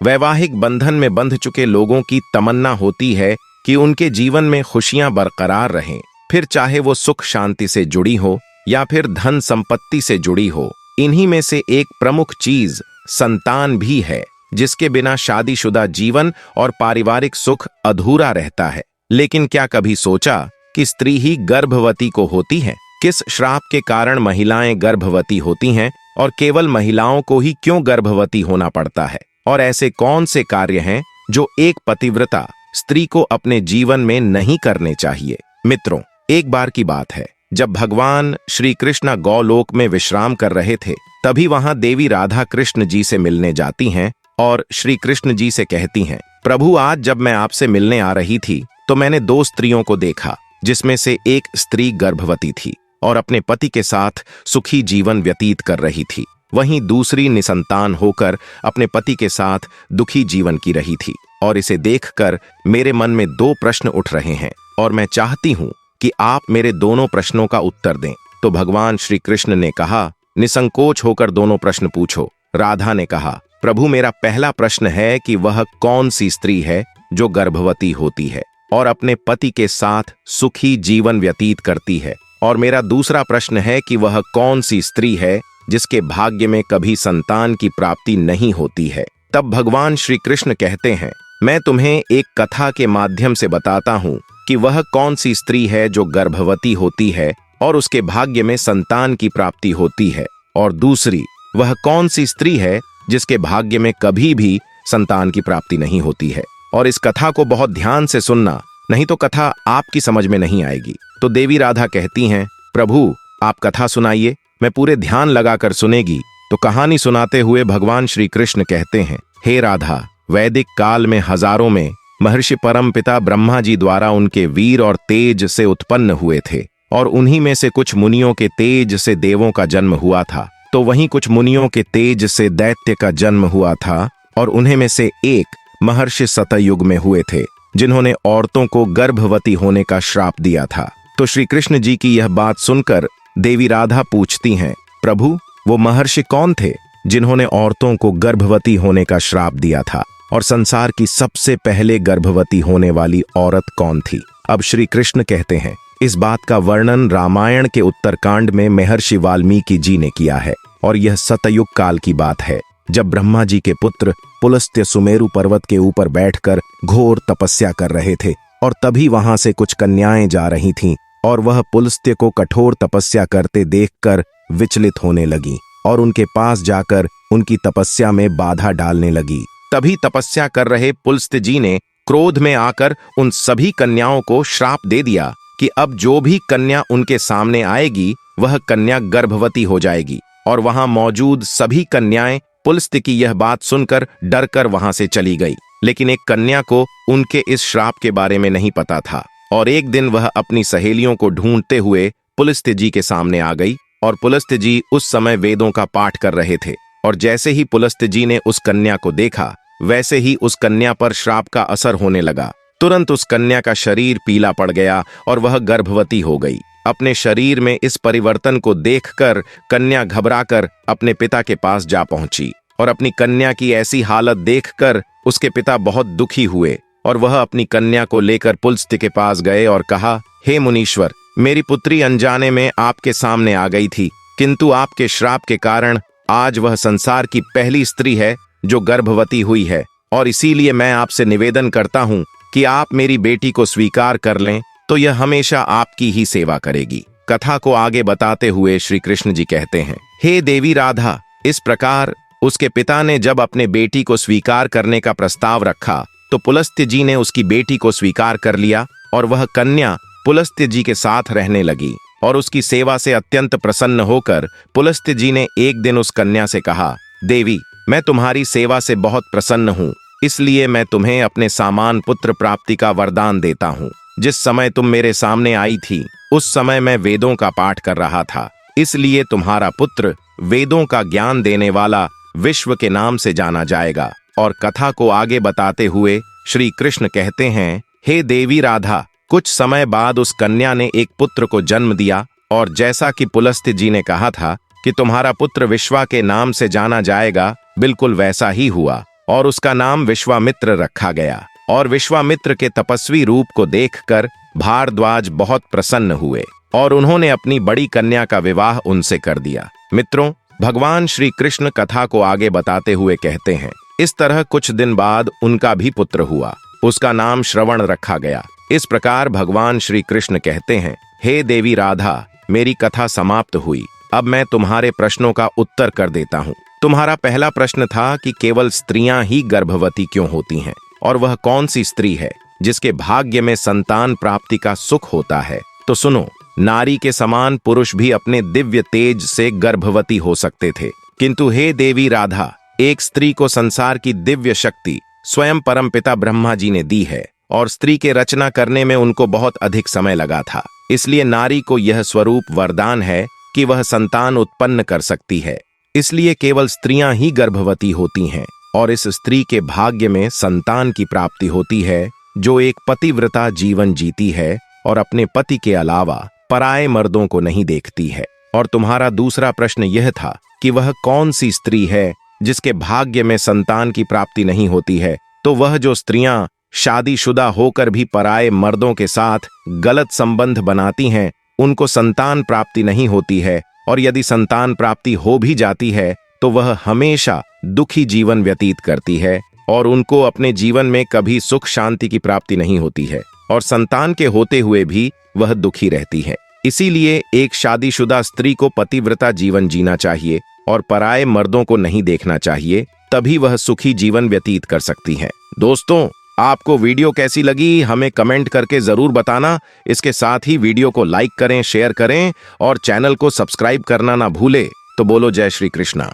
वैवाहिक बंधन में बंध चुके लोगों की तमन्ना होती है कि उनके जीवन में खुशियां बरकरार रहें, फिर चाहे वो सुख शांति से जुड़ी हो या फिर धन संपत्ति से जुड़ी हो। इन्हीं में से एक प्रमुख चीज संतान भी है, जिसके बिना शादीशुदा जीवन और पारिवारिक सुख अधूरा रहता है। लेकिन क्या कभी सोचा कि स्त्री ही गर्भवती को होती है? किस श्राप के कारण महिलाएं गर्भवती होती हैं और केवल महिलाओं को ही क्यों गर्भवती होना पड़ता है? और ऐसे कौन से कार्य हैं जो एक पतिव्रता स्त्री को अपने जीवन में नहीं करने चाहिए? मित्रों, एक बार की बात है, जब भगवान श्री कृष्ण गौलोक में विश्राम कर रहे थे, तभी वहां देवी राधा कृष्ण जी से मिलने जाती हैं और श्री कृष्ण जी से कहती हैं, प्रभु, आज जब मैं आपसे मिलने आ रही थी तो मैंने दो स्त्रियों को देखा, जिसमें से एक स्त्री गर्भवती थी और अपने पति के साथ सुखी जीवन व्यतीत कर रही थी, वहीं दूसरी निसंतान होकर अपने पति के साथ दुखी जीवन की रही थी। और इसे देखकर मेरे मन में दो प्रश्न उठ रहे हैं और मैं चाहती हूं कि आप मेरे दोनों प्रश्नों का उत्तर दें। तो भगवान श्री कृष्ण ने कहा, निसंकोच होकर दोनों प्रश्न पूछो। राधा ने कहा, प्रभु, मेरा पहला प्रश्न है कि वह कौन सी स्त्री है जो गर्भवती होती है और अपने पति के साथ सुखी जीवन व्यतीत करती है, और मेरा दूसरा प्रश्न है कि वह कौन सी स्त्री है जिसके भाग्य में कभी संतान की प्राप्ति नहीं होती है। तब भगवान श्री कृष्ण कहते हैं, मैं तुम्हें एक कथा के माध्यम से बताता हूँ कि वह कौन सी स्त्री है जो गर्भवती होती है और उसके भाग्य में संतान की प्राप्ति होती है, और दूसरी वह कौन सी स्त्री है जिसके भाग्य में कभी भी संतान की प्राप्ति नहीं होती है। और इस कथा को बहुत ध्यान से सुनना, नहीं तो कथा आपकी समझ में नहीं आएगी। तो देवी राधा कहती हैं, प्रभु, आप कथा सुनाइए, मैं पूरे ध्यान लगाकर सुनेगी। तो कहानी सुनाते हुए भगवान श्री कृष्ण कहते हैं, हे राधा, वैदिक काल में हजारों में महर्षि परमपिता ब्रह्मा जी द्वारा उनके वीर और तेज से उत्पन्न हुए थे, और उन्हीं में से कुछ मुनियों के तेज से देवों का जन्म हुआ था। तो वहीं कुछ मुनियों के तेज से दैत्य का जन्म हुआ था, और उन्हीं में से एक महर्षि सतयुग में हुए थे, जिन्होंने औरतों को गर्भवती होने का श्राप दिया था। तो श्री कृष्ण जी की यह बात सुनकर देवी राधा पूछती हैं, प्रभु, वो महर्षि कौन थे जिन्होंने औरतों को गर्भवती होने का श्राप दिया था, और संसार की सबसे पहले गर्भवती होने वाली औरत कौन थी? अब श्री कृष्ण कहते हैं, इस बात का वर्णन रामायण के उत्तरकांड में महर्षि वाल्मीकि जी ने किया है, और यह सतयुग काल की बात है, जब ब्रह्मा जी के पुत्र पुलस्त्य सुमेरु पर्वत के ऊपर बैठकर घोर तपस्या कर रहे थे, और तभी वहां से कुछ कन्याएं जा रही थीं, और वह पुलस्त्य को कठोर तपस्या करते देखकर विचलित होने लगी और उनके पास जाकर उनकी तपस्या में बाधा डालने लगी। तभी तपस्या कर रहे पुलस्त्य जी ने क्रोध में आकर उन सभी कन्याओं को श्राप दे दिया कि अब जो भी कन्या उनके सामने आएगी वह कन्या गर्भवती हो जाएगी। और वहां मौजूद सभी कन्याएं पुलस्त्य की यह बात सुनकर डरकर वहां से चली गई। लेकिन एक कन्या को उनके इस श्राप के बारे में नहीं पता था, और एक दिन वह अपनी सहेलियों को ढूंढते हुए पुलस्त्य जी के सामने आ गई। और पुलस्त्य जी उस समय वेदों का पाठ कर रहे थे, और जैसे ही पुलस्त्य जी ने उस कन्या को देखा, वैसे ही उस कन्या पर श्राप का असर होने लगा। तुरंत उस कन्या का शरीर पीला पड़ गया और वह गर्भवती हो गई। अपने शरीर में इस परिवर्तन को देखकर कन्या घबराकर अपने पिता के पास जा पहुंची, और अपनी कन्या की ऐसी हालत देखकर उसके पिता बहुत दुखी हुए, और वह अपनी कन्या को लेकर पुलस्त्य के पास गए और कहा, हे मुनीश्वर, मेरी पुत्री अनजाने में आपके सामने आ गई थी, किंतु आपके श्राप के कारण आज वह संसार की पहली स्त्री है जो गर्भवती हुई है, और इसीलिए मैं आपसे निवेदन करता हूं कि आप मेरी बेटी को स्वीकार कर लें, तो यह हमेशा आपकी ही सेवा करेगी। कथा को आगे बताते हुए श्री कृष्ण जी कहते हैं, हे देवी राधा, इस प्रकार उसके पिता ने जब अपने बेटी को स्वीकार करने का प्रस्ताव रखा, तो पुलस्त्य जी ने उसकी बेटी को स्वीकार कर लिया, और वह कन्या पुलस्त्य जी के साथ रहने लगी। और उसकी सेवा से अत्यंत प्रसन्न होकर पुलस्त्य जी ने एक दिन उस कन्या से कहा, देवी, मैं तुम्हारी सेवा से बहुत प्रसन्न हूँ, इसलिए मैं तुम्हें अपने सामान पुत्र प्राप्ति का वरदान देता हूँ। जिस समय तुम मेरे सामने आई थी, उस समय मैं वेदों का पाठ कर रहा था, इसलिए तुम्हारा पुत्र वेदों का ज्ञान देने वाला विश्व के नाम से जाना जाएगा। और कथा को आगे बताते हुए श्री कृष्ण कहते हैं, हे देवी राधा, कुछ समय बाद उस कन्या ने एक पुत्र को जन्म दिया, और जैसा कि पुलस्त्य जी ने कहा था कि तुम्हारा पुत्र विश्वा के नाम से जाना जाएगा, बिल्कुल वैसा ही हुआ। और उसका नाम विश्वामित्र रखा गया। और विश्वामित्र के तपस्वी रूप को देखकर भारद्वाज बहुत प्रसन्न हुए और उन्होंने अपनी बड़ी कन्या का विवाह उनसे कर दिया। मित्रों, भगवान श्री कृष्ण कथा को आगे बताते हुए कहते हैं, इस तरह कुछ दिन बाद उनका भी पुत्र हुआ, उसका नाम श्रवण रखा गया। इस प्रकार भगवान श्री कृष्ण कहते हैं, हे देवी राधा, मेरी कथा समाप्त हुई। अब मैं तुम्हारे प्रश्नों का उत्तर कर देता हूँ। तुम्हारा पहला प्रश्न था कि केवल स्त्रियां ही गर्भवती क्यों होती हैं, और वह कौन सी स्त्री है जिसके भाग्य में संतान प्राप्ति का सुख होता है। तो सुनो, नारी के समान पुरुष भी अपने दिव्य तेज से गर्भवती हो सकते थे, किंतु हे देवी राधा, एक स्त्री को संसार की दिव्य शक्ति स्वयं परमपिता ब्रह्मा जी ने दी है, और स्त्री के रचना करने में उनको बहुत अधिक समय लगा था। इसलिए नारी को यह स्वरूप वरदान है कि वह संतान उत्पन्न कर सकती है। इसलिए केवल स्त्रियां ही गर्भवती होती हैं, और इस स्त्री के भाग्य में संतान की प्राप्ति होती है, जो एक पतिव्रता जीवन जीती है और अपने पति के अलावा पराये मर्दों को नहीं देखती है। और तुम्हारा दूसरा प्रश्न यह था कि वह कौन सी स्त्री है जिसके भाग्य में संतान की प्राप्ति नहीं होती है। तो वह जो स्त्रियां शादीशुदा होकर भी पराये मर्दों के साथ गलत संबंध बनाती हैं, उनको संतान प्राप्ति नहीं होती है, और यदि संतान प्राप्ति हो भी जाती है तो वह हमेशा दुखी जीवन व्यतीत करती है, और उनको अपने जीवन में कभी सुख शांति की प्राप्ति नहीं होती है, और संतान के होते हुए भी वह दुखी रहती है। इसीलिए एक शादीशुदा स्त्री को पतिव्रता जीवन जीना चाहिए और पराये मर्दों को नहीं देखना चाहिए, तभी वह सुखी जीवन व्यतीत कर सकती है। दोस्तों, आपको वीडियो कैसी लगी हमें कमेंट करके जरूर बताना। इसके साथ ही वीडियो को लाइक करें, शेयर करें और चैनल को सब्सक्राइब करना ना भूले। तो बोलो जय श्री कृष्णा।